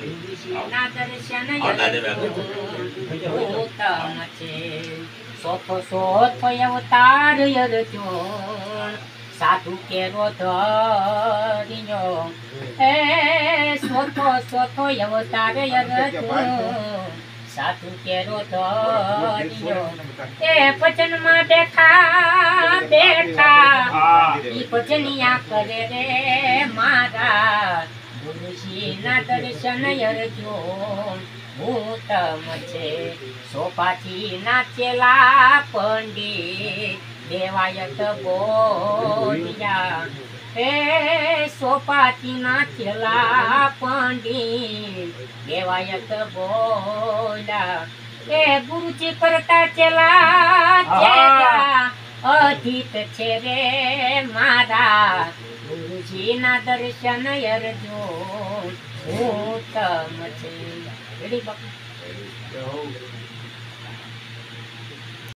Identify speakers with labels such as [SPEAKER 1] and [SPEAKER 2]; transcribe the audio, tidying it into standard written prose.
[SPEAKER 1] ગુરુજીના દર્શન ઉત્તમ છે સોથો સોથો અવતાર અર્જુન સાધુ કેરો ધરિયો એ સોથો સોથો અવતાર અર્જુન સાધુ કેરો ધરિયો એ ભજનમાં બેઠા બેઠા ઈ ભજનિયા કરે રે મારા ગુરુજીના દર્શન અર્જુન ઉત્તમ છે સોપાથી નાચેલા પંડિત દેવાયત બોલ્યા એ સોપાથી નાચેલા પંડિત દેવાયત બોલ્યા એ ગુરુજી કરતા ચેલા અધિક છે રે મારા ગુરુજીના દર્શન અર્જુન ઉત્તમ છે.